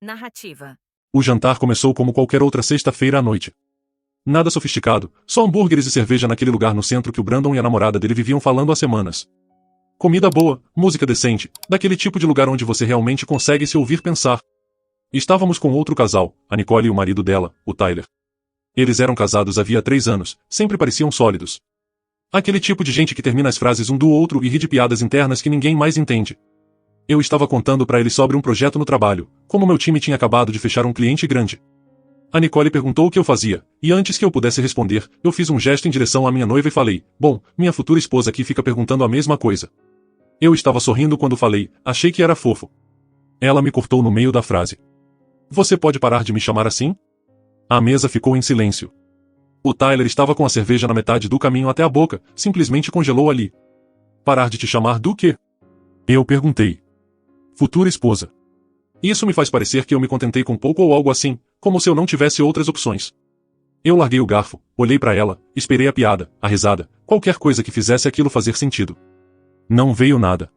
Narrativa. O jantar começou como qualquer outra sexta-feira à noite. Nada sofisticado, só hambúrgueres e cerveja naquele lugar no centro que o Brandon e a namorada dele viviam falando há semanas. Comida boa, música decente, daquele tipo de lugar onde você realmente consegue se ouvir pensar. Estávamos com outro casal, a Nicole e o marido dela, o Tyler. Eles eram casados havia 3 anos, sempre pareciam sólidos. Aquele tipo de gente que termina as frases um do outro e ri de piadas internas que ninguém mais entende. Eu estava contando para ele sobre um projeto no trabalho, como meu time tinha acabado de fechar um cliente grande. A Nicole perguntou o que eu fazia, e antes que eu pudesse responder, eu fiz um gesto em direção à minha noiva e falei, bom, minha futura esposa aqui fica perguntando a mesma coisa. Eu estava sorrindo quando falei, achei que era fofo. Ela me cortou no meio da frase. Você pode parar de me chamar assim? A mesa ficou em silêncio. O Tyler estava com a cerveja na metade do caminho até a boca, simplesmente congelou ali. Parar de te chamar do quê? Eu perguntei. Futura esposa. Isso me faz parecer que eu me contentei com pouco ou algo assim, como se eu não tivesse outras opções. Eu larguei o garfo, olhei para ela, esperei a piada, a risada, qualquer coisa que fizesse aquilo fazer sentido. Não veio nada.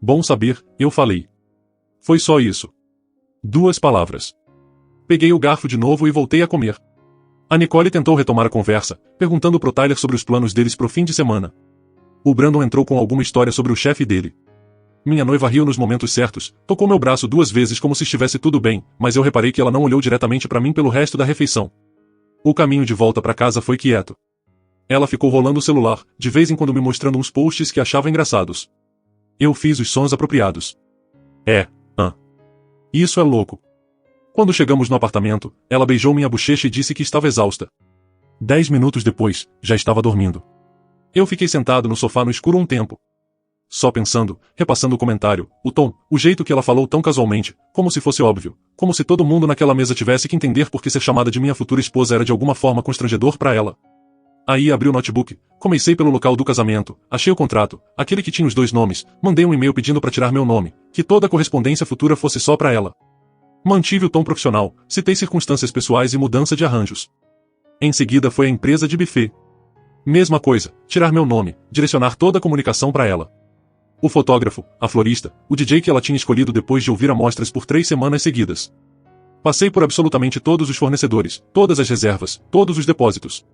Bom saber, eu falei. Foi só isso. 2 palavras. Peguei o garfo de novo e voltei a comer. A Nicole tentou retomar a conversa, perguntando pro Tyler sobre os planos deles pro fim de semana. O Brandon entrou com alguma história sobre o chefe dele. Minha noiva riu nos momentos certos, tocou meu braço 2 vezes como se estivesse tudo bem, mas eu reparei que ela não olhou diretamente para mim pelo resto da refeição. O caminho de volta para casa foi quieto. Ela ficou rolando o celular, de vez em quando me mostrando uns posts que achava engraçados. Eu fiz os sons apropriados. Isso é louco. Quando chegamos no apartamento, ela beijou minha bochecha e disse que estava exausta. 10 minutos depois, já estava dormindo. Eu fiquei sentado no sofá no escuro um tempo. Só pensando, repassando o comentário, o tom, o jeito que ela falou tão casualmente, como se fosse óbvio, como se todo mundo naquela mesa tivesse que entender porque ser chamada de minha futura esposa era de alguma forma constrangedor para ela. Aí abri o notebook, comecei pelo local do casamento, achei o contrato, aquele que tinha os 2 nomes, mandei um e-mail pedindo para tirar meu nome, que toda a correspondência futura fosse só para ela. Mantive o tom profissional, citei circunstâncias pessoais e mudança de arranjos. Em seguida foi a empresa de buffet. Mesma coisa, tirar meu nome, direcionar toda a comunicação para ela. O fotógrafo, a florista, o DJ que ela tinha escolhido depois de ouvir amostras por 3 semanas seguidas. Passei por absolutamente todos os fornecedores, todas as reservas, todos os depósitos.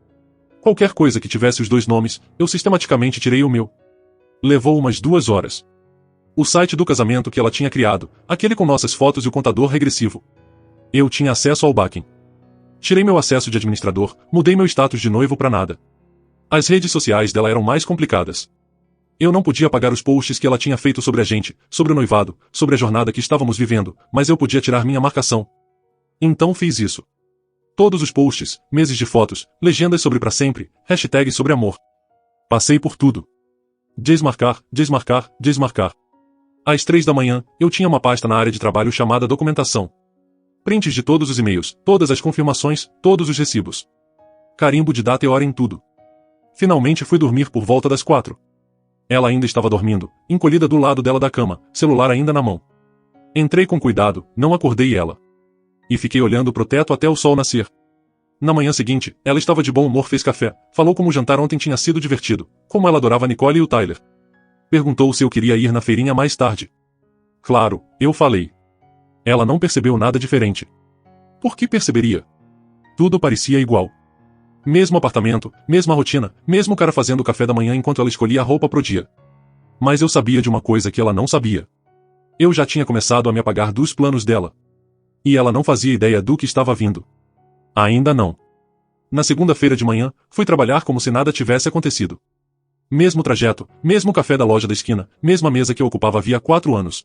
Qualquer coisa que tivesse os 2 nomes, eu sistematicamente tirei o meu. Levou umas 2 horas. O site do casamento que ela tinha criado, aquele com nossas fotos e o contador regressivo. Eu tinha acesso ao backing. Tirei meu acesso de administrador, mudei meu status de noivo para nada. As redes sociais dela eram mais complicadas. Eu não podia apagar os posts que ela tinha feito sobre a gente, sobre o noivado, sobre a jornada que estávamos vivendo, mas eu podia tirar minha marcação. Então fiz isso. Todos os posts, meses de fotos, legendas sobre pra sempre, hashtags sobre amor. Passei por tudo. Desmarcar, desmarcar, desmarcar. Às 3 da manhã, eu tinha uma pasta na área de trabalho chamada documentação. Prints de todos os e-mails, todas as confirmações, todos os recibos. Carimbo de data e hora em tudo. Finalmente fui dormir por volta das 4. Ela ainda estava dormindo, encolhida do lado dela da cama, celular ainda na mão. Entrei com cuidado, não acordei ela. E fiquei olhando pro teto até o sol nascer. Na manhã seguinte, ela estava de bom humor, fez café, falou como o jantar ontem tinha sido divertido, como ela adorava a Nicole e o Tyler. Perguntou se eu queria ir na feirinha mais tarde. Claro, eu falei. Ela não percebeu nada diferente. Por que perceberia? Tudo parecia igual. Mesmo apartamento, mesma rotina, mesmo cara fazendo o café da manhã enquanto ela escolhia a roupa pro dia. Mas eu sabia de uma coisa que ela não sabia. Eu já tinha começado a me apagar dos planos dela. E ela não fazia ideia do que estava vindo. Ainda não. Na segunda-feira de manhã, fui trabalhar como se nada tivesse acontecido. Mesmo trajeto, mesmo café da loja da esquina, mesma mesa que eu ocupava havia 4 anos.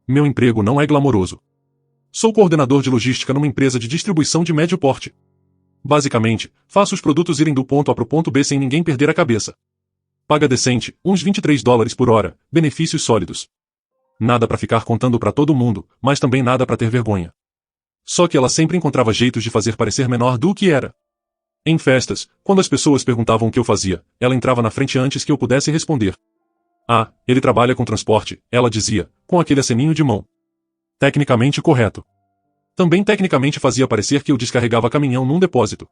Meu emprego não é glamouroso. Sou coordenador de logística numa empresa de distribuição de médio porte. Basicamente, faço os produtos irem do ponto A pro ponto B sem ninguém perder a cabeça. Paga decente, uns $23 por hora, benefícios sólidos. Nada para ficar contando para todo mundo, mas também nada para ter vergonha. Só que ela sempre encontrava jeitos de fazer parecer menor do que era. Em festas, quando as pessoas perguntavam o que eu fazia, ela entrava na frente antes que eu pudesse responder. Ah, ele trabalha com transporte, ela dizia, com aquele aceninho de mão. Tecnicamente correto. Também tecnicamente fazia parecer que eu descarregava caminhão num depósito.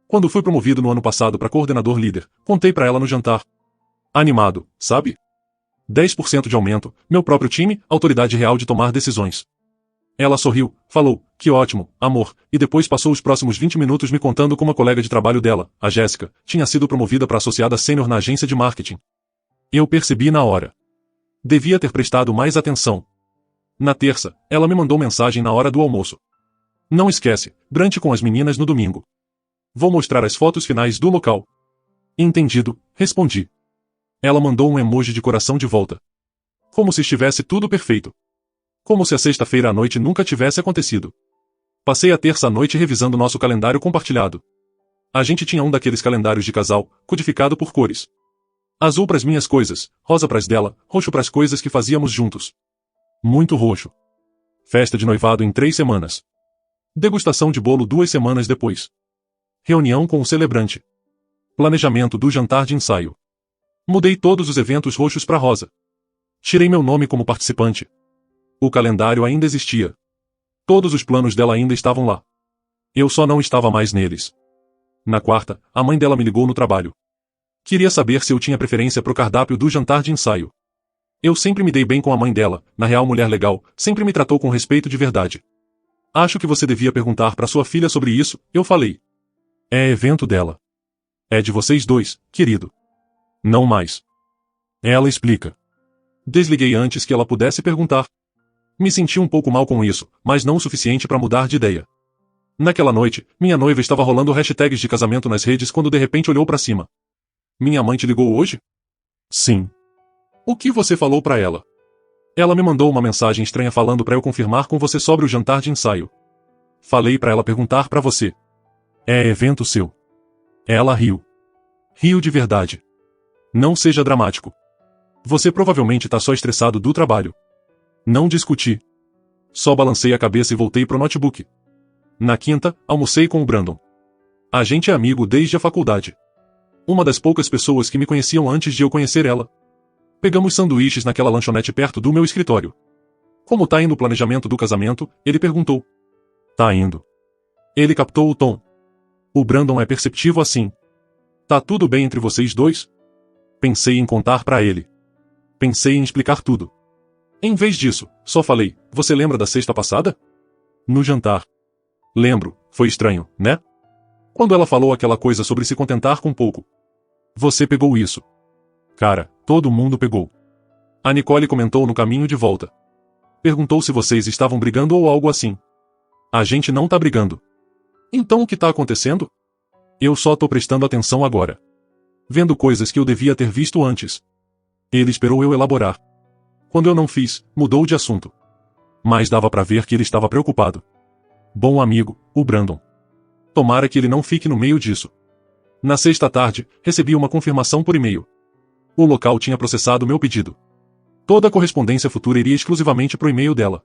Quando fui promovido no ano passado para coordenador líder, contei para ela no jantar. Animado, sabe? 10% de aumento, meu próprio time, autoridade real de tomar decisões. Ela sorriu, falou, que ótimo, amor, e depois passou os próximos 20 minutos me contando como a colega de trabalho dela, a Jéssica, tinha sido promovida para associada sênior na agência de marketing. Eu percebi na hora. Devia ter prestado mais atenção. Na terça, ela me mandou mensagem na hora do almoço. Não esquece, brunch com as meninas no domingo. Vou mostrar as fotos finais do local. Entendido, respondi. Ela mandou um emoji de coração de volta. Como se estivesse tudo perfeito. Como se a sexta-feira à noite nunca tivesse acontecido. Passei a terça à noite revisando nosso calendário compartilhado. A gente tinha um daqueles calendários de casal, codificado por cores. Azul pras minhas coisas, rosa pras dela, roxo pras coisas que fazíamos juntos. Muito roxo. Festa de noivado em 3 semanas. Degustação de bolo 2 semanas depois. Reunião com o celebrante. Planejamento do jantar de ensaio. Mudei todos os eventos roxos para rosa. Tirei meu nome como participante. O calendário ainda existia. Todos os planos dela ainda estavam lá. Eu só não estava mais neles. Na quarta, a mãe dela me ligou no trabalho. Queria saber se eu tinha preferência pro cardápio do jantar de ensaio. Eu sempre me dei bem com a mãe dela, na real mulher legal, sempre me tratou com respeito de verdade. Acho que você devia perguntar para sua filha sobre isso, eu falei. É evento dela. É de vocês dois, querido. Não mais. Ela explica. Desliguei antes que ela pudesse perguntar. Me senti um pouco mal com isso, mas não o suficiente para mudar de ideia. Naquela noite, minha noiva estava rolando hashtags de casamento nas redes quando de repente olhou para cima. Minha mãe te ligou hoje? Sim. O que você falou para ela? Ela me mandou uma mensagem estranha falando para eu confirmar com você sobre o jantar de ensaio. Falei para ela perguntar para você. É evento seu. Ela riu. Riu de verdade. Não seja dramático. Você provavelmente tá só estressado do trabalho. Não discuti. Só balancei a cabeça e voltei pro notebook. Na quinta, almocei com o Brandon. A gente é amigo desde a faculdade. Uma das poucas pessoas que me conheciam antes de eu conhecer ela. Pegamos sanduíches naquela lanchonete perto do meu escritório. Como tá indo o planejamento do casamento? Ele perguntou. Tá indo. Ele captou o tom. O Brandon é perceptivo assim. Tá tudo bem entre vocês dois? Pensei em contar pra ele. Pensei em explicar tudo. Em vez disso, só falei, você lembra da sexta passada? No jantar. Lembro, foi estranho, né? Quando ela falou aquela coisa sobre se contentar com pouco. Você pegou isso. Cara, todo mundo pegou. A Nicole comentou no caminho de volta. Perguntou se vocês estavam brigando ou algo assim. A gente não tá brigando. Então o que tá acontecendo? Eu só tô prestando atenção agora. Vendo coisas que eu devia ter visto antes. Ele esperou eu elaborar. Quando eu não fiz, mudou de assunto. Mas dava pra ver que ele estava preocupado. Bom amigo, o Brandon. Tomara que ele não fique no meio disso. Na sexta tarde, recebi uma confirmação por e-mail. O local tinha processado meu pedido. Toda a correspondência futura iria exclusivamente pro e-mail dela.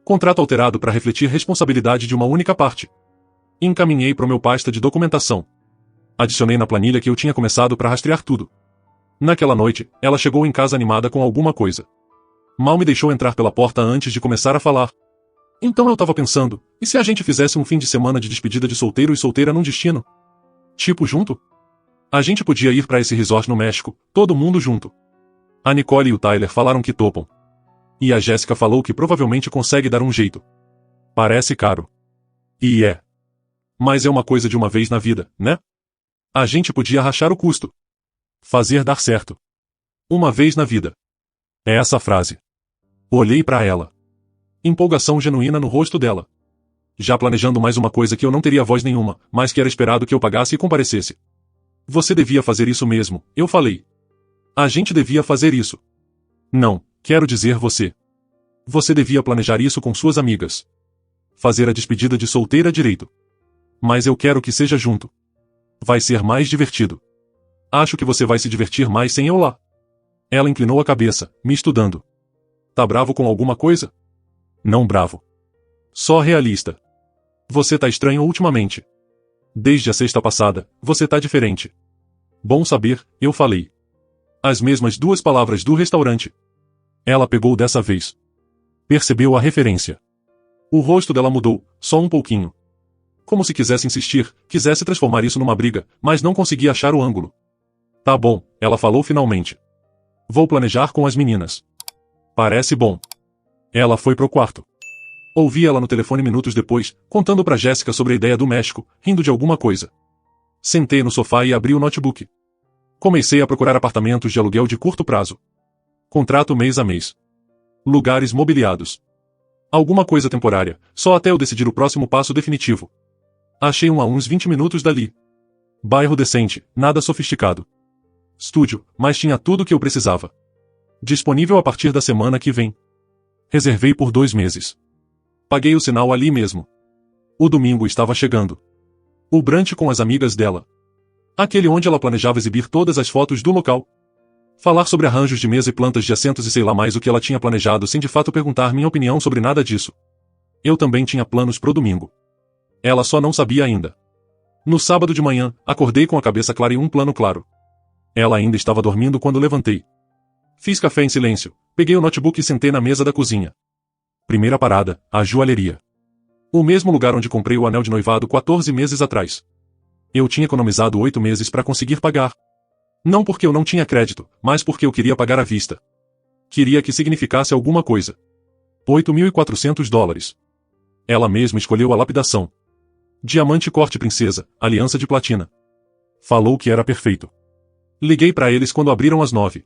Contrato alterado para refletir responsabilidade de uma única parte. Encaminhei pro meu pasta de documentação. Adicionei na planilha que eu tinha começado para rastrear tudo. Naquela noite, ela chegou em casa animada com alguma coisa. Mal me deixou entrar pela porta antes de começar a falar. Então eu tava pensando, e se a gente fizesse um fim de semana de despedida de solteiro e solteira num destino? Tipo junto? A gente podia ir pra esse resort no México, todo mundo junto. A Nicole e o Tyler falaram que topam. E a Jéssica falou que provavelmente consegue dar um jeito. Parece caro. E é. Mas é uma coisa de uma vez na vida, né? A gente podia rachar o custo. Fazer dar certo. Uma vez na vida. É essa frase. Olhei pra ela. Empolgação genuína no rosto dela. Já planejando mais uma coisa que eu não teria voz nenhuma, mas que era esperado que eu pagasse e comparecesse. Você devia fazer isso mesmo, eu falei. A gente devia fazer isso. Não, quero dizer você. Você devia planejar isso com suas amigas. Fazer a despedida de solteira direito. Mas eu quero que seja junto. Vai ser mais divertido. Acho que você vai se divertir mais sem eu lá. Ela inclinou a cabeça, me estudando. Tá bravo com alguma coisa? Não bravo. Só realista. Você tá estranho ultimamente. Desde a sexta passada, você tá diferente. Bom saber, eu falei. As mesmas 2 palavras do restaurante. Ela pegou dessa vez. Percebeu a referência. O rosto dela mudou, só um pouquinho. Como se quisesse insistir, quisesse transformar isso numa briga, mas não conseguia achar o ângulo. Tá bom, ela falou finalmente. Vou planejar com as meninas. Parece bom. Ela foi pro quarto. Ouvi ela no telefone minutos depois, contando pra Jéssica sobre a ideia do México, rindo de alguma coisa. Sentei no sofá e abri o notebook. Comecei a procurar apartamentos de aluguel de curto prazo. Contrato mês a mês. Lugares mobiliados. Alguma coisa temporária, só até eu decidir o próximo passo definitivo. Achei um a uns 20 minutos dali. Bairro decente, nada sofisticado. Estúdio, mas tinha tudo o que eu precisava. Disponível a partir da semana que vem. Reservei por 2 meses. Paguei o sinal ali mesmo. O domingo estava chegando. O brunch com as amigas dela. Aquele onde ela planejava exibir todas as fotos do local. Falar sobre arranjos de mesa e plantas de assentos e sei lá mais o que ela tinha planejado sem de fato perguntar minha opinião sobre nada disso. Eu também tinha planos pro domingo. Ela só não sabia ainda. No sábado de manhã, acordei com a cabeça clara e um plano claro. Ela ainda estava dormindo quando levantei. Fiz café em silêncio, peguei o notebook e sentei na mesa da cozinha. Primeira parada, a joalheria. O mesmo lugar onde comprei o anel de noivado 14 meses atrás. Eu tinha economizado 8 meses para conseguir pagar. Não porque eu não tinha crédito, mas porque eu queria pagar à vista. Queria que significasse alguma coisa. $8.400. Ela mesma escolheu a lapidação. Diamante corte princesa, aliança de platina. Falou que era perfeito. Liguei para eles quando abriram às 9.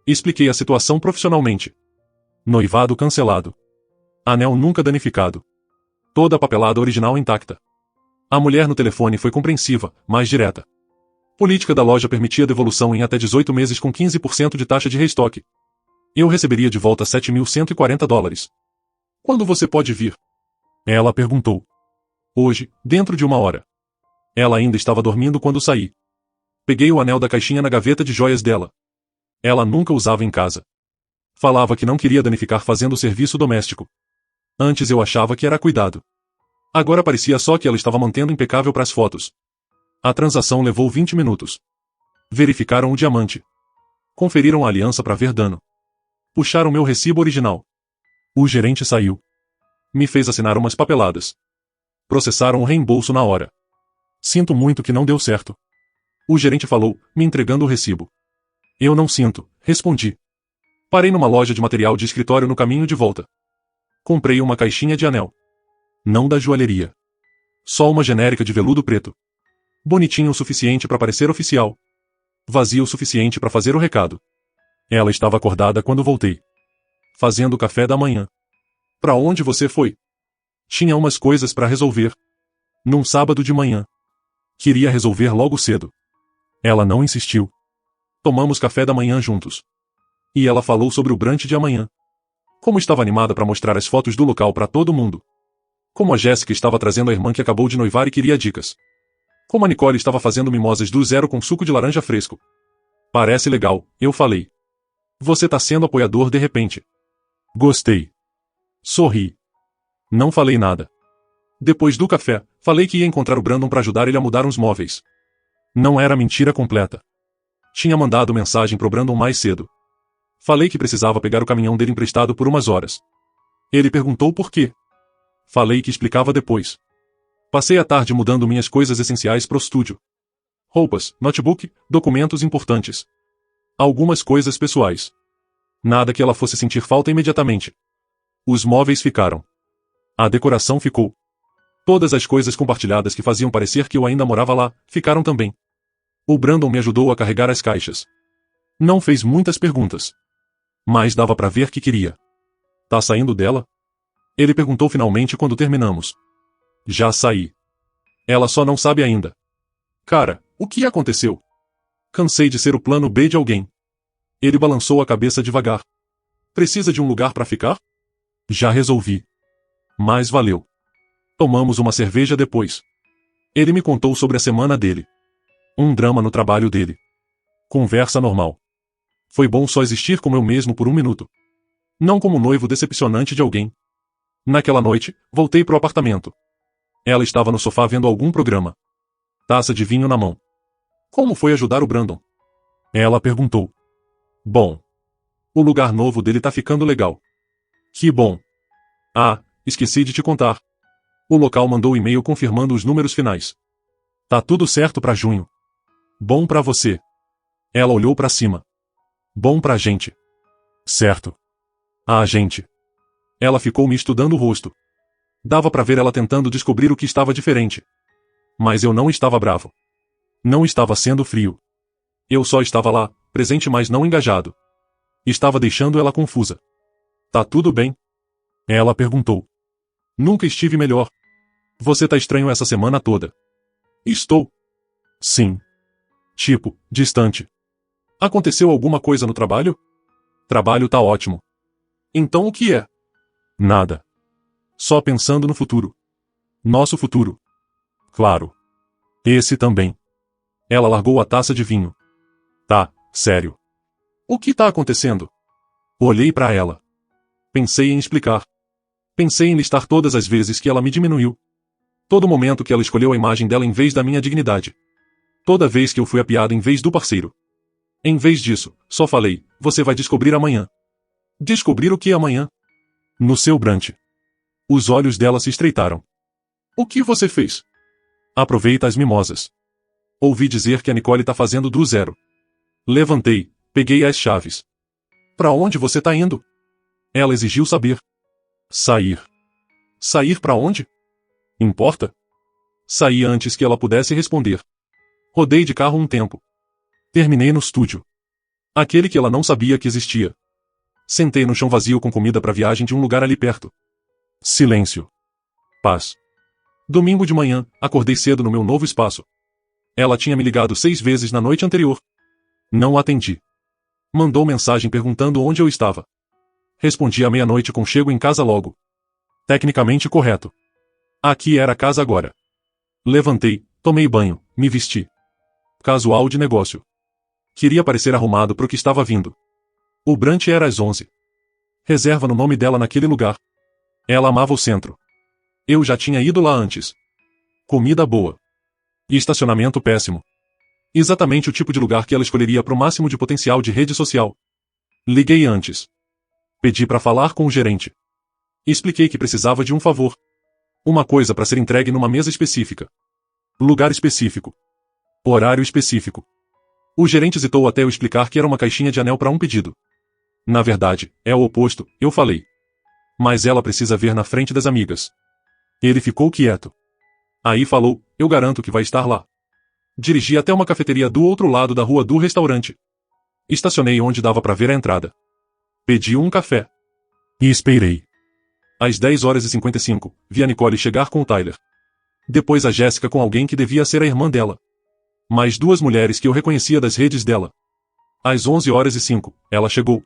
Expliquei a situação profissionalmente. Noivado cancelado. Anel nunca danificado. Toda a papelada original intacta. A mulher no telefone foi compreensiva, mas direta. Política da loja permitia devolução em até 18 meses com 15% de taxa de restoque. Eu receberia de volta $7.140. Quando você pode vir? Ela perguntou. Hoje, dentro de 1 hora. Ela ainda estava dormindo quando saí. Peguei o anel da caixinha na gaveta de joias dela. Ela nunca usava em casa. Falava que não queria danificar fazendo serviço doméstico. Antes eu achava que era cuidado. Agora parecia só que ela estava mantendo impecável para as fotos. A transação levou 20 minutos. Verificaram o diamante. Conferiram a aliança para ver dano. Puxaram meu recibo original. O gerente saiu. Me fez assinar umas papeladas. Processaram o reembolso na hora. Sinto muito que não deu certo. O gerente falou, me entregando o recibo. Eu não sinto, respondi. Parei numa loja de material de escritório no caminho de volta. Comprei uma caixinha de anel. Não da joalheria. Só uma genérica de veludo preto. Bonitinho o suficiente para parecer oficial. Vazio o suficiente para fazer o recado. Ela estava acordada quando voltei. Fazendo o café da manhã. Pra onde você foi? Tinha umas coisas para resolver. Num sábado de manhã. Queria resolver logo cedo. Ela não insistiu. Tomamos café da manhã juntos. E ela falou sobre o brunch de amanhã. Como estava animada para mostrar as fotos do local para todo mundo. Como a Jéssica estava trazendo a irmã que acabou de noivar e queria dicas. Como a Nicole estava fazendo mimosas do zero com suco de laranja fresco. Parece legal, eu falei. Você tá sendo apoiador de repente. Gostei. Sorri. Não falei nada. Depois do café, falei que ia encontrar o Brandon para ajudar ele a mudar uns móveis. Não era mentira completa. Tinha mandado mensagem pro Brandon mais cedo. Falei que precisava pegar o caminhão dele emprestado por umas horas. Ele perguntou por quê. Falei que explicava depois. Passei a tarde mudando minhas coisas essenciais pro estúdio. Roupas, notebook, documentos importantes. Algumas coisas pessoais. Nada que ela fosse sentir falta imediatamente. Os móveis ficaram. A decoração ficou. Todas as coisas compartilhadas que faziam parecer que eu ainda morava lá, ficaram também. O Brandon me ajudou a carregar as caixas. Não fez muitas perguntas. Mas dava pra ver que queria. Tá saindo dela? Ele perguntou finalmente quando terminamos. Já saí. Ela só não sabe ainda. Cara, o que aconteceu? Cansei de ser o plano B de alguém. Ele balançou a cabeça devagar. Precisa de um lugar pra ficar? Já resolvi. Mas valeu. Tomamos uma cerveja depois. Ele me contou sobre a semana dele. Um drama no trabalho dele. Conversa normal. Foi bom só existir como eu mesmo por 1 minuto. Não como noivo decepcionante de alguém. Naquela noite, voltei pro apartamento. Ela estava no sofá vendo algum programa. Taça de vinho na mão. Como foi ajudar o Brandon? Ela perguntou. Bom. O lugar novo dele tá ficando legal. Que bom. Ah, esqueci de te contar. O local mandou e-mail confirmando os números finais. Tá tudo certo pra junho. Bom pra você. Ela olhou pra cima. Bom pra gente. Certo. Ah, gente. Ela ficou me estudando o rosto. Dava pra ver ela tentando descobrir o que estava diferente. Mas eu não estava bravo. Não estava sendo frio. Eu só estava lá, presente mas não engajado. Estava deixando ela confusa. Tá tudo bem? Ela perguntou. Nunca estive melhor. Você tá estranho essa semana toda. Estou. Sim. Tipo, distante. Aconteceu alguma coisa no trabalho? Trabalho tá ótimo. Então o que é? Nada. Só pensando no futuro. Nosso futuro. Claro. Esse também. Ela largou a taça de vinho. Tá, sério. O que tá acontecendo? Olhei pra ela. Pensei em explicar. Pensei em listar todas as vezes que ela me diminuiu. Todo momento que ela escolheu a imagem dela em vez da minha dignidade. Toda vez que eu fui a piada em vez do parceiro. Em vez disso, só falei, você vai descobrir amanhã. Descobrir o que amanhã? No seu brunch. Os olhos dela se estreitaram. O que você fez? Aproveita as mimosas. Ouvi dizer que a Nicole tá fazendo do zero. Levantei, peguei as chaves. Pra onde você tá indo? Ela exigiu saber. Sair. Sair pra onde? Importa? Saí antes que ela pudesse responder. Rodei de carro um tempo. Terminei no estúdio. Aquele que ela não sabia que existia. Sentei no chão vazio com comida pra viagem de um lugar ali perto. Silêncio. Paz. Domingo de manhã, acordei cedo no meu novo espaço. Ela tinha me ligado 6 vezes na noite anterior. Não atendi. Mandou mensagem perguntando onde eu estava. Respondi à meia-noite com chego em casa logo. Tecnicamente correto. Aqui era a casa agora. Levantei, tomei banho, me vesti. Casual de negócio. Queria parecer arrumado pro que estava vindo. O brunch era às 11. Reserva no nome dela naquele lugar. Ela amava o centro. Eu já tinha ido lá antes. Comida boa. E estacionamento péssimo. Exatamente o tipo de lugar que ela escolheria pro máximo de potencial de rede social. Liguei antes. Pedi para falar com o gerente. Expliquei que precisava de um favor. Uma coisa para ser entregue numa mesa específica. Lugar específico. Horário específico. O gerente hesitou até eu explicar que era uma caixinha de anel para um pedido. Na verdade, é o oposto, eu falei. Mas ela precisa ver na frente das amigas. Ele ficou quieto. Aí falou, eu garanto que vai estar lá. Dirigi até uma cafeteria do outro lado da rua do restaurante. Estacionei onde dava para ver a entrada. Pedi um café. E esperei. Às 10h55, vi a Nicole chegar com o Tyler. Depois a Jéssica com alguém que devia ser a irmã dela. Mais 2 mulheres que eu reconhecia das redes dela. Às 11h05, ela chegou.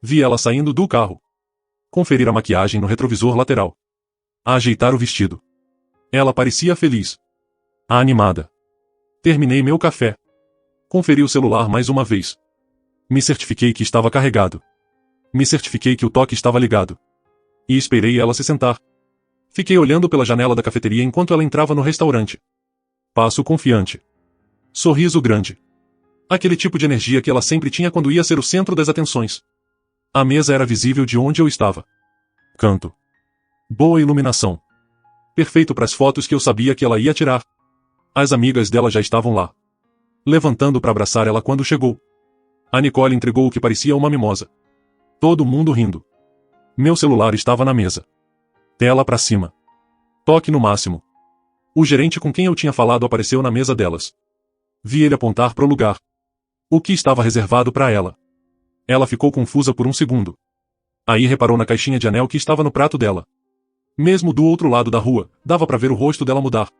Vi ela saindo do carro. Conferir a maquiagem no retrovisor lateral. Ajeitar o vestido. Ela parecia feliz. Animada. Terminei meu café. Conferi o celular mais uma vez. Me certifiquei que estava carregado. Me certifiquei que o toque estava ligado. E esperei ela se sentar. Fiquei olhando pela janela da cafeteria enquanto ela entrava no restaurante. Passo confiante. Sorriso grande. Aquele tipo de energia que ela sempre tinha quando ia ser o centro das atenções. A mesa era visível de onde eu estava. Canto. Boa iluminação. Perfeito para as fotos que eu sabia que ela ia tirar. As amigas dela já estavam lá. Levantando para abraçar ela quando chegou. A Nicole entregou o que parecia uma mimosa. Todo mundo rindo. Meu celular estava na mesa. Tela para cima. Toque no máximo. O gerente com quem eu tinha falado apareceu na mesa delas. Vi ele apontar para o lugar. O que estava reservado para ela. Ela ficou confusa por um segundo. Aí reparou na caixinha de anel que estava no prato dela. Mesmo do outro lado da rua, dava para ver o rosto dela mudar.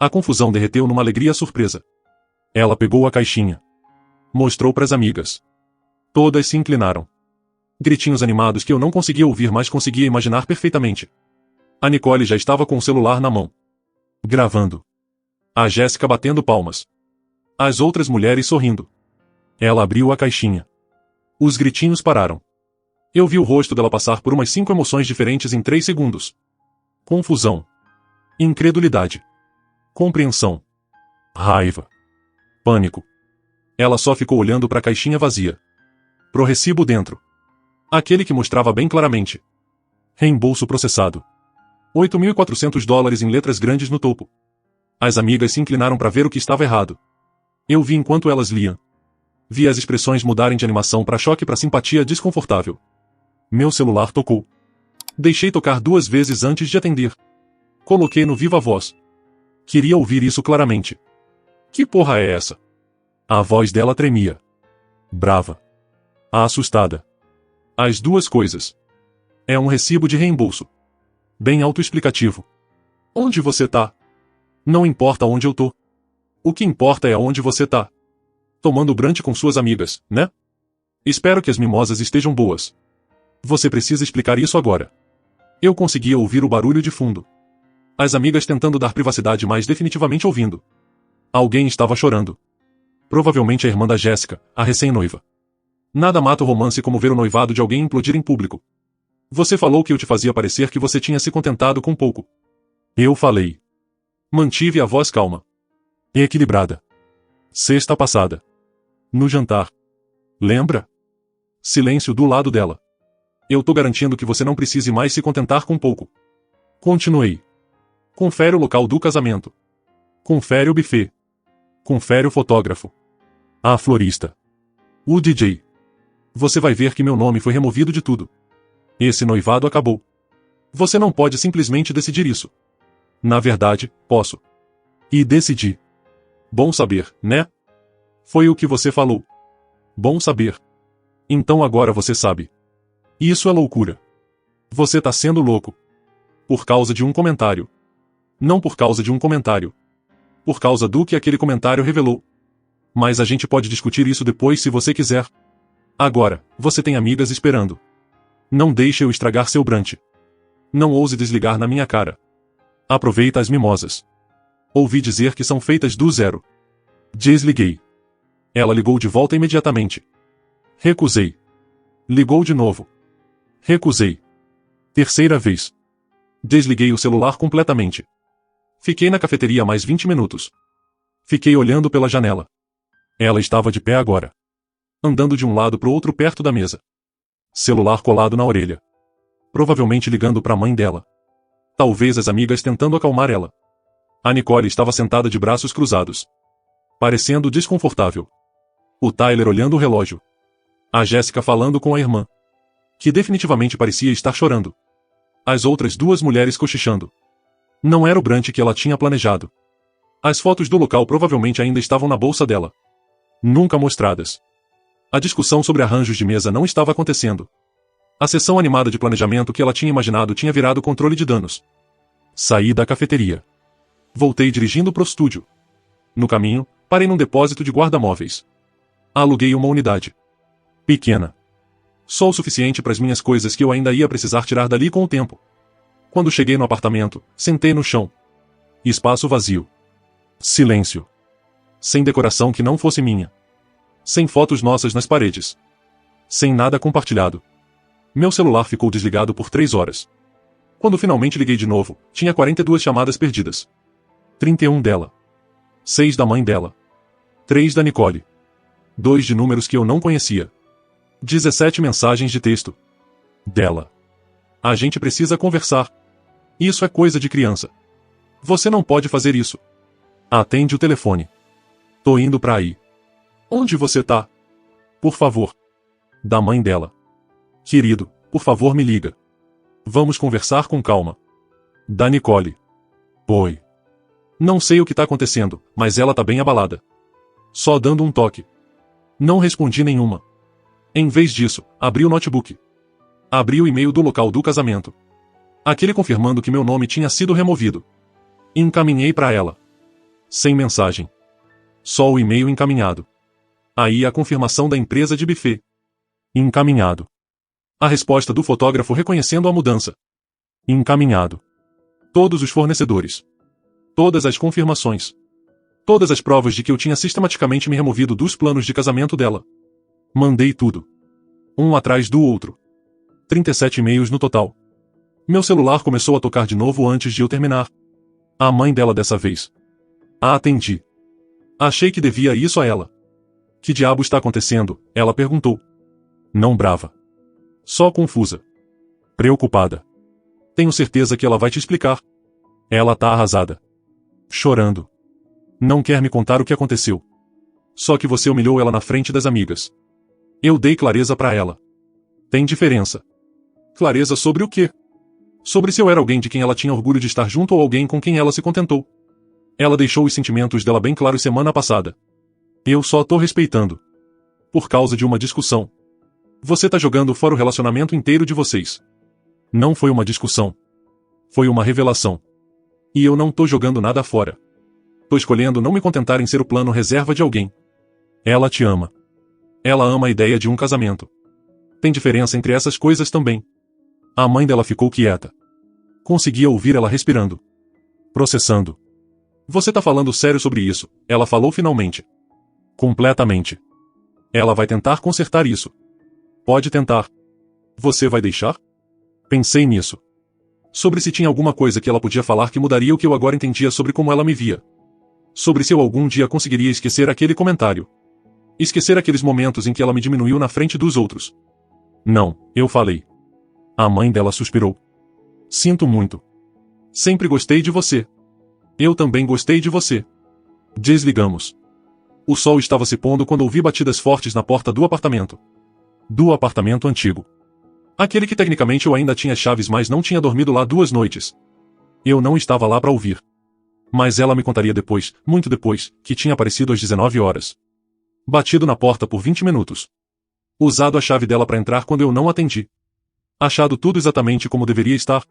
A confusão derreteu numa alegria surpresa. Ela pegou a caixinha. Mostrou para as amigas. Todas se inclinaram. Gritinhos animados que eu não conseguia ouvir, mas conseguia imaginar perfeitamente. A Nicole já estava com o celular na mão. Gravando. A Jéssica batendo palmas. As outras mulheres sorrindo. Ela abriu a caixinha. Os gritinhos pararam. Eu vi o rosto dela passar por umas 5 emoções diferentes em 3 segundos. Confusão. Incredulidade. Compreensão. Raiva. Pânico. Ela só ficou olhando para a caixinha vazia. Pro recibo dentro. Aquele que mostrava bem claramente. Reembolso processado. $8.400 em letras grandes no topo. As amigas se inclinaram para ver o que estava errado. Eu vi enquanto elas liam. Vi as expressões mudarem de animação para choque para simpatia desconfortável. Meu celular tocou. Deixei tocar 2 vezes antes de atender. Coloquei no viva voz. Queria ouvir isso claramente. Que porra é essa? A voz dela tremia. Brava. Assustada. As duas coisas. É um recibo de reembolso. Bem autoexplicativo. Onde você tá? Não importa onde eu tô. O que importa é onde você tá. Tomando brunch com suas amigas, né? Espero que as mimosas estejam boas. Você precisa explicar isso agora. Eu conseguia ouvir o barulho de fundo. As amigas tentando dar privacidade, mas definitivamente ouvindo. Alguém estava chorando. Provavelmente a irmã da Jéssica, a recém-noiva. Nada mata o romance como ver o noivado de alguém implodir em público. Você falou que eu te fazia parecer que você tinha se contentado com pouco. Eu falei. Mantive a voz calma. E equilibrada. Sexta passada. No jantar. Lembra? Silêncio do lado dela. Eu tô garantindo que você não precise mais se contentar com pouco. Continuei. Confere o local do casamento. Confere o buffet. Confere o fotógrafo. A florista. O DJ. Você vai ver que meu nome foi removido de tudo. Esse noivado acabou. Você não pode simplesmente decidir isso. Na verdade, posso. E decidi. Bom saber, né? Foi o que você falou. Bom saber. Então agora você sabe. Isso é loucura. Você tá sendo louco. Por causa de um comentário. Não por causa de um comentário. Por causa do que aquele comentário revelou. Mas a gente pode discutir isso depois se você quiser. Agora, você tem amigas esperando. Não deixe eu estragar seu brunch. Não ouse desligar na minha cara. Aproveita as mimosas. Ouvi dizer que são feitas do zero. Desliguei. Ela ligou de volta imediatamente. Recusei. Ligou de novo. Recusei. Terceira vez. Desliguei o celular completamente. Fiquei na cafeteria mais 20 minutos. Fiquei olhando pela janela. Ela estava de pé agora. Andando de um lado pro outro perto da mesa. Celular colado na orelha. Provavelmente ligando para a mãe dela. Talvez as amigas tentando acalmar ela. A Nicole estava sentada de braços cruzados. Parecendo desconfortável. O Tyler olhando o relógio. A Jéssica falando com a irmã. Que definitivamente parecia estar chorando. As outras 2 mulheres cochichando. Não era o brunch que ela tinha planejado. As fotos do local provavelmente ainda estavam na bolsa dela. Nunca mostradas. A discussão sobre arranjos de mesa não estava acontecendo. A sessão animada de planejamento que ela tinha imaginado tinha virado controle de danos. Saí da cafeteria. Voltei dirigindo pro estúdio. No caminho, parei num depósito de guarda-móveis. Aluguei uma unidade. Pequena. Só o suficiente para as minhas coisas que eu ainda ia precisar tirar dali com o tempo. Quando cheguei no apartamento, sentei no chão. Espaço vazio. Silêncio. Sem decoração que não fosse minha. Sem fotos nossas nas paredes. Sem nada compartilhado. Meu celular ficou desligado por 3 horas. Quando finalmente liguei de novo, tinha 42 chamadas perdidas. 31 dela. 6 da mãe dela. 3 da Nicole. 2 de números que eu não conhecia. 17 mensagens de texto. Dela. A gente precisa conversar. Isso é coisa de criança. Você não pode fazer isso. Atende o telefone. Tô indo pra aí. Onde você tá? Por favor. Da mãe dela. Querido, por favor me liga. Vamos conversar com calma. Da Nicole. Oi. Não sei o que tá acontecendo, mas ela tá bem abalada. Só dando um toque. Não respondi nenhuma. Em vez disso, abri o notebook. Abri o e-mail do local do casamento. Aquele confirmando que meu nome tinha sido removido. Encaminhei para ela. Sem mensagem. Só o e-mail encaminhado. Aí a confirmação da empresa de buffet. Encaminhado. A resposta do fotógrafo reconhecendo a mudança. Encaminhado. Todos os fornecedores. Todas as confirmações. Todas as provas de que eu tinha sistematicamente me removido dos planos de casamento dela. Mandei tudo. Um atrás do outro. 37 e-mails no total. Meu celular começou a tocar de novo antes de eu terminar. A mãe dela dessa vez. A atendi. Achei que devia isso a ela. Que diabo está acontecendo? Ela perguntou. Não brava. Só confusa. Preocupada. Tenho certeza que ela vai te explicar. Ela tá arrasada. Chorando. Não quer me contar o que aconteceu. Só que você humilhou ela na frente das amigas. Eu dei clareza pra ela. Tem diferença. Clareza sobre o quê? Sobre se eu era alguém de quem ela tinha orgulho de estar junto ou alguém com quem ela se contentou. Ela deixou os sentimentos dela bem claros semana passada. Eu só tô respeitando. Por causa de uma discussão. Você tá jogando fora o relacionamento inteiro de vocês. Não foi uma discussão. Foi uma revelação. E eu não tô jogando nada fora. Tô escolhendo não me contentar em ser o plano reserva de alguém. Ela te ama. Ela ama a ideia de um casamento. Tem diferença entre essas coisas também. A mãe dela ficou quieta. Conseguia ouvir ela respirando. Processando. Você tá falando sério sobre isso, ela falou finalmente. Completamente. Ela vai tentar consertar isso. Pode tentar. Você vai deixar? Pensei nisso. Sobre se tinha alguma coisa que ela podia falar que mudaria o que eu agora entendia sobre como ela me via. Sobre se eu algum dia conseguiria esquecer aquele comentário. Esquecer aqueles momentos em que ela me diminuiu na frente dos outros. Não, eu falei. A mãe dela suspirou. Sinto muito. Sempre gostei de você. Eu também gostei de você. Desligamos. O sol estava se pondo quando ouvi batidas fortes na porta do apartamento. Do apartamento antigo. Aquele que tecnicamente eu ainda tinha chaves, mas não tinha dormido lá 2 noites. Eu não estava lá para ouvir. Mas ela me contaria depois, muito depois, que tinha aparecido às 19 horas. Batido na porta por 20 minutos. Usado a chave dela para entrar quando eu não atendi. Achado tudo exatamente como deveria estar.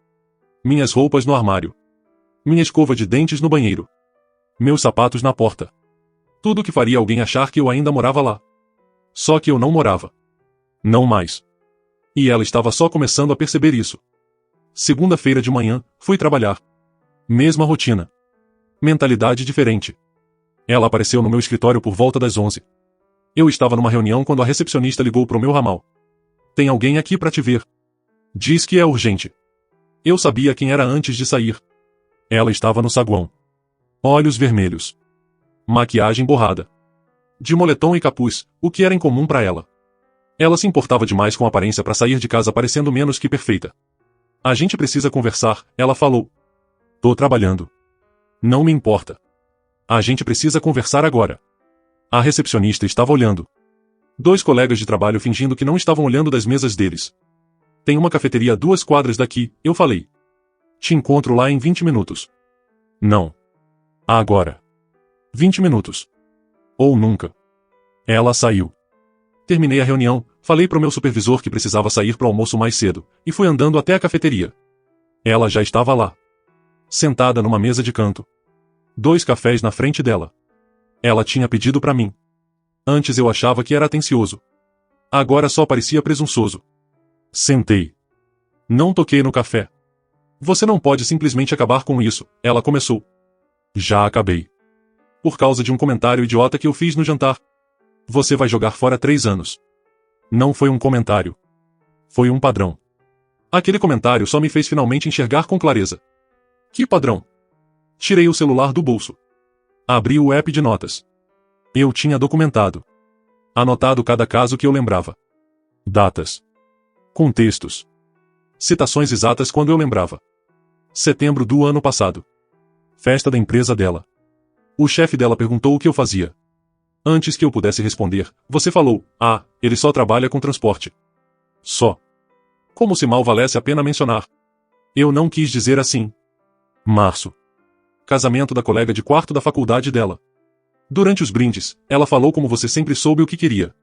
Minhas roupas no armário. Minha escova de dentes no banheiro. Meus sapatos na porta. Tudo que faria alguém achar que eu ainda morava lá. Só que eu não morava. Não mais. E ela estava só começando a perceber isso. Segunda-feira de manhã, fui trabalhar. Mesma rotina. Mentalidade diferente. Ela apareceu no meu escritório por volta das 11. Eu estava numa reunião quando a recepcionista ligou pro meu ramal. Tem alguém aqui para te ver. Diz que é urgente. Eu sabia quem era antes de sair. Ela estava no saguão. Olhos vermelhos. Maquiagem borrada. De moletom e capuz, o que era incomum para ela. Ela se importava demais com a aparência para sair de casa parecendo menos que perfeita. A gente precisa conversar, ela falou. Tô trabalhando. Não me importa. A gente precisa conversar agora. A recepcionista estava olhando. 2 colegas de trabalho fingindo que não estavam olhando das mesas deles. Tem uma cafeteria a 2 quadras daqui, eu falei. Te encontro lá em 20 minutos. Não. Agora. 20 minutos. Ou nunca. Ela saiu. Terminei a reunião, falei pro meu supervisor que precisava sair pro almoço mais cedo, e fui andando até a cafeteria. Ela já estava lá. Sentada numa mesa de canto. 2 cafés na frente dela. Ela tinha pedido pra mim. Antes eu achava que era atencioso. Agora só parecia presunçoso. Sentei. Não toquei no café. Você não pode simplesmente acabar com isso, ela começou. Já acabei. Por causa de um comentário idiota que eu fiz no jantar. Você vai jogar fora 3 anos. Não foi um comentário. Foi um padrão. Aquele comentário só me fez finalmente enxergar com clareza. Que padrão? Tirei o celular do bolso. Abri o app de notas. Eu tinha documentado. Anotado cada caso que eu lembrava. Datas. Contextos. Citações exatas quando eu lembrava. Setembro do ano passado. Festa da empresa dela. O chefe dela perguntou o que eu fazia. Antes que eu pudesse responder, você falou, ele só trabalha com transporte. Só. Como se mal valesse a pena mencionar. Eu não quis dizer assim. Março. Casamento da colega de quarto da faculdade dela. Durante os brindes, ela falou como você sempre soube o que queria.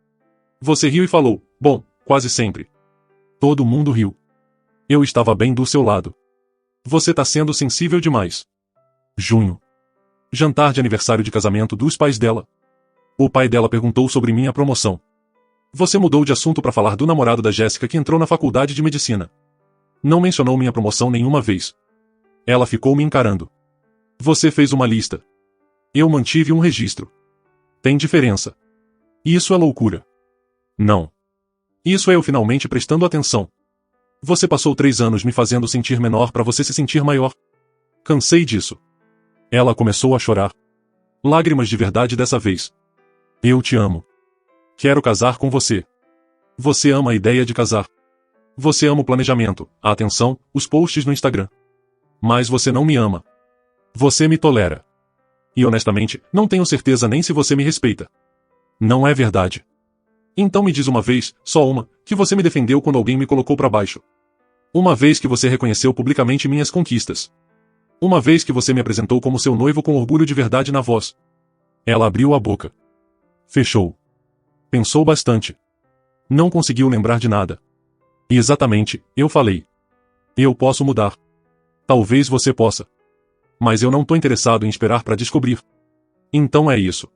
Você riu e falou, bom, quase sempre. Todo mundo riu. Eu estava bem do seu lado. Você tá sendo sensível demais. Junho. Jantar de aniversário de casamento dos pais dela. O pai dela perguntou sobre minha promoção. Você mudou de assunto para falar do namorado da Jéssica que entrou na faculdade de medicina. Não mencionou minha promoção nenhuma vez. Ela ficou me encarando. Você fez uma lista. Eu mantive um registro. Tem diferença. Isso é loucura. Não. Isso é eu finalmente prestando atenção. Você passou 3 anos me fazendo sentir menor para você se sentir maior. Cansei disso. Ela começou a chorar. Lágrimas de verdade dessa vez. Eu te amo. Quero casar com você. Você ama a ideia de casar. Você ama o planejamento, a atenção, os posts no Instagram. Mas você não me ama. Você me tolera. E honestamente, não tenho certeza nem se você me respeita. Não é verdade. Então me diz uma vez, só uma, que você me defendeu quando alguém me colocou para baixo. Uma vez que você reconheceu publicamente minhas conquistas. Uma vez que você me apresentou como seu noivo com orgulho de verdade na voz. Ela abriu a boca. Fechou. Pensou bastante. Não conseguiu lembrar de nada. E exatamente, eu falei. Eu posso mudar. Talvez você possa. Mas eu não tô interessado em esperar para descobrir. Então é isso.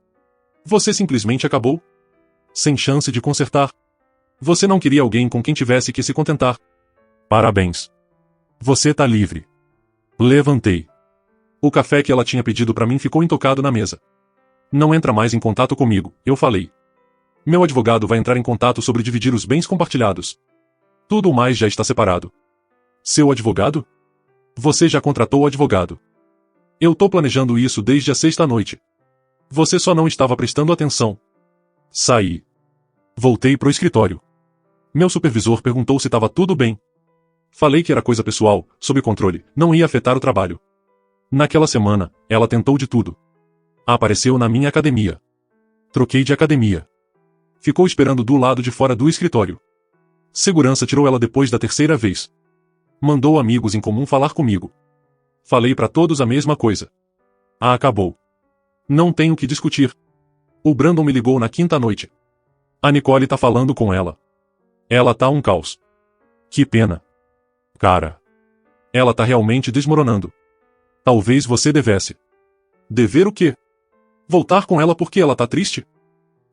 Você simplesmente acabou? Sem chance de consertar. Você não queria alguém com quem tivesse que se contentar. Parabéns. Você tá livre. Levantei. O café que ela tinha pedido para mim ficou intocado na mesa. Não entra mais em contato comigo, eu falei. Meu advogado vai entrar em contato sobre dividir os bens compartilhados. Tudo o mais já está separado. Seu advogado? Você já contratou o advogado. Eu tô planejando isso desde a sexta-noite. Você só não estava prestando atenção. Saí. Voltei pro escritório. Meu supervisor perguntou se estava tudo bem. Falei que era coisa pessoal, sob controle, não ia afetar o trabalho. Naquela semana, ela tentou de tudo. Apareceu na minha academia. Troquei de academia. Ficou esperando do lado de fora do escritório. Segurança tirou ela depois da terceira vez. Mandou amigos em comum falar comigo. Falei pra todos a mesma coisa. Acabou. Não tenho que discutir. O Brandon me ligou na quinta noite. A Nicole tá falando com ela. Ela tá um caos. Que pena. Cara. Ela tá realmente desmoronando. Talvez você devesse. Dever o quê? Voltar com ela porque ela tá triste?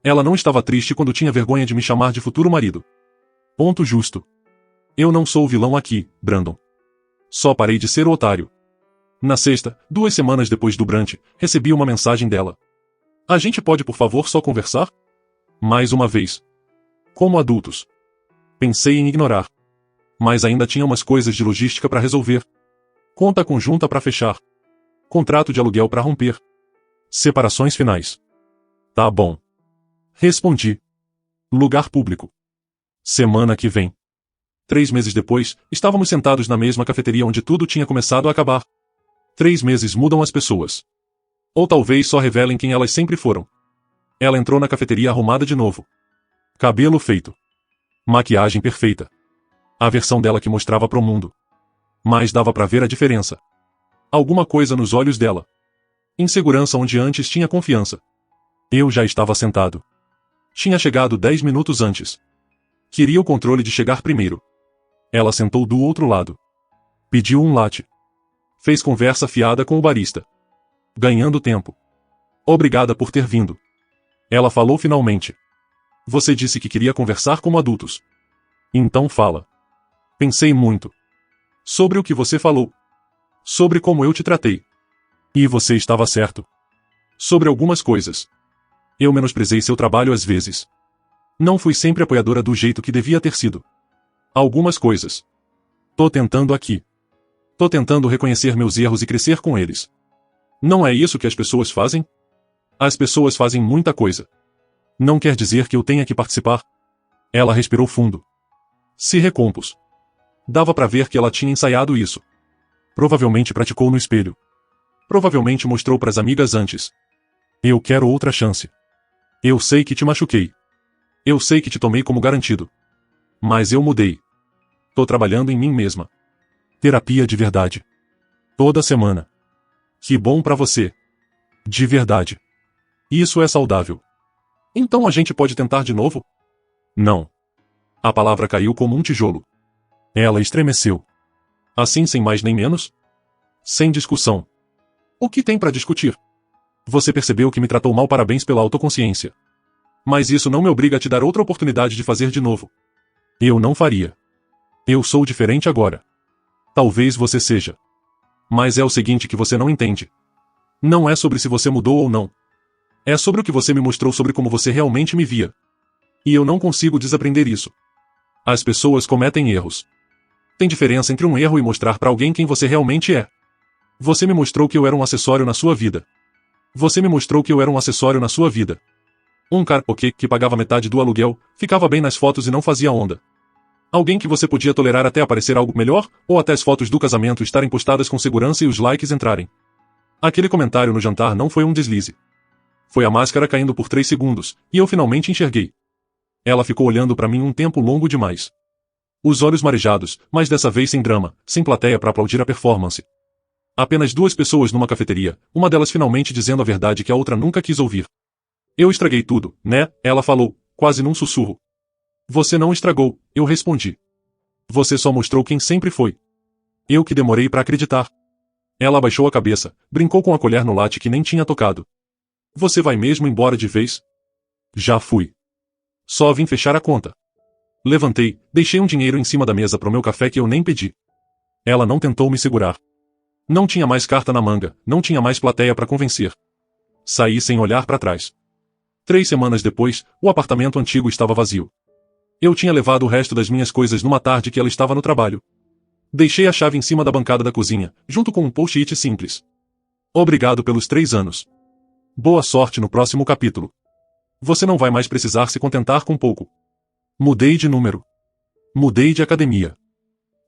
Ela não estava triste quando tinha vergonha de me chamar de futuro marido. Ponto justo. Eu não sou o vilão aqui, Brandon. Só parei de ser o otário. Na sexta, 2 semanas depois do brunch, recebi uma mensagem dela. A gente pode por favor só conversar? Mais uma vez. Como adultos. Pensei em ignorar. Mas ainda tinha umas coisas de logística para resolver. Conta conjunta para fechar. Contrato de aluguel para romper. Separações finais. Tá bom. Respondi. Lugar público. Semana que vem. 3 meses depois, estávamos sentados na mesma cafeteria onde tudo tinha começado a acabar. 3 meses mudam as pessoas. Ou talvez só revelem quem elas sempre foram. Ela entrou na cafeteria arrumada de novo. Cabelo feito. Maquiagem perfeita. A versão dela que mostrava pro mundo. Mas dava pra ver a diferença. Alguma coisa nos olhos dela. Insegurança onde antes tinha confiança. Eu já estava sentado. Tinha chegado 10 minutos antes. Queria o controle de chegar primeiro. Ela sentou do outro lado. Pediu um latte. Fez conversa fiada com o barista. Ganhando tempo. Obrigada por ter vindo. Ela falou finalmente. Você disse que queria conversar como adultos. Então fala. Pensei muito. Sobre o que você falou. Sobre como eu te tratei. E você estava certo. Sobre algumas coisas. Eu menosprezei seu trabalho às vezes. Não fui sempre apoiadora do jeito que devia ter sido. Algumas coisas. Tô tentando aqui. Tô tentando reconhecer meus erros e crescer com eles. Não é isso que as pessoas fazem? As pessoas fazem muita coisa. Não quer dizer que eu tenha que participar. Ela respirou fundo. Se recompôs. Dava pra ver que ela tinha ensaiado isso. Provavelmente praticou no espelho. Provavelmente mostrou pras amigas antes. Eu quero outra chance. Eu sei que te machuquei. Eu sei que te tomei como garantido. Mas eu mudei. Tô trabalhando em mim mesma. Terapia de verdade. Toda semana. Que bom pra você. De verdade. Isso é saudável. Então a gente pode tentar de novo? Não. A palavra caiu como um tijolo. Ela estremeceu. Assim sem mais nem menos? Sem discussão. O que tem pra discutir? Você percebeu que me tratou mal, parabéns pela autoconsciência. Mas isso não me obriga a te dar outra oportunidade de fazer de novo. Eu não faria. Eu sou diferente agora. Talvez você seja. Mas é o seguinte que você não entende. Não é sobre se você mudou ou não. É sobre o que você me mostrou sobre como você realmente me via. E eu não consigo desaprender isso. As pessoas cometem erros. Tem diferença entre um erro e mostrar pra alguém quem você realmente é. Você me mostrou que eu era um acessório na sua vida. Você me mostrou que eu era um acessório na sua vida. Um cara ok que pagava metade do aluguel, ficava bem nas fotos e não fazia onda. Alguém que você podia tolerar até aparecer algo melhor, ou até as fotos do casamento estarem postadas com segurança e os likes entrarem. Aquele comentário no jantar não foi um deslize. Foi a máscara caindo por 3 segundos, e eu finalmente enxerguei. Ela ficou olhando pra mim um tempo longo demais. Os olhos marejados, mas dessa vez sem drama, sem plateia para aplaudir a performance. Apenas duas pessoas numa cafeteria, uma delas finalmente dizendo a verdade que a outra nunca quis ouvir. Eu estraguei tudo, né? Ela falou, quase num sussurro. Você não estragou, eu respondi. Você só mostrou quem sempre foi. Eu que demorei para acreditar. Ela abaixou a cabeça, brincou com a colher no latte que nem tinha tocado. Você vai mesmo embora de vez? Já fui. Só vim fechar a conta. Levantei, deixei um dinheiro em cima da mesa pro meu café que eu nem pedi. Ela não tentou me segurar. Não tinha mais carta na manga, não tinha mais plateia para convencer. Saí sem olhar para trás. 3 semanas depois, o apartamento antigo estava vazio. Eu tinha levado o resto das minhas coisas numa tarde que ela estava no trabalho. Deixei a chave em cima da bancada da cozinha, junto com um post-it simples. Obrigado pelos 3 anos. Boa sorte no próximo capítulo. Você não vai mais precisar se contentar com pouco. Mudei de número. Mudei de academia.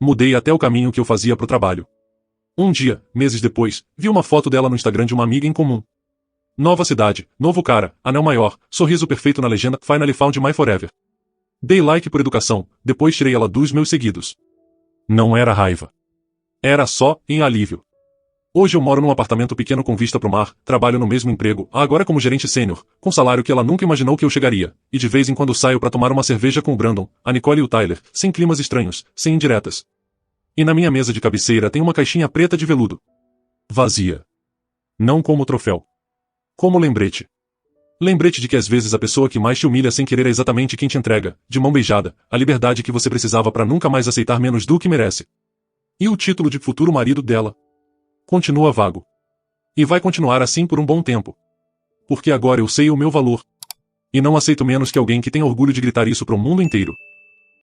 Mudei até o caminho que eu fazia pro trabalho. Um dia, meses depois, vi uma foto dela no Instagram de uma amiga em comum. Nova cidade, novo cara, anel maior, sorriso perfeito na legenda, finally found my forever. Dei like por educação, depois tirei ela dos meus seguidos. Não era raiva. Era só em alívio. Hoje eu moro num apartamento pequeno com vista pro mar, trabalho no mesmo emprego, agora como gerente sênior, com salário que ela nunca imaginou que eu chegaria, e de vez em quando saio para tomar uma cerveja com o Brandon, a Nicole e o Tyler, sem climas estranhos, sem indiretas. E na minha mesa de cabeceira tem uma caixinha preta de veludo. Vazia. Não como troféu. Como lembrete. Lembrete de que às vezes a pessoa que mais te humilha sem querer é exatamente quem te entrega, de mão beijada, a liberdade que você precisava para nunca mais aceitar menos do que merece. E o título de futuro marido dela? Continua vago. E vai continuar assim por um bom tempo. Porque agora eu sei o meu valor. E não aceito menos que alguém que tenha orgulho de gritar isso para o mundo inteiro.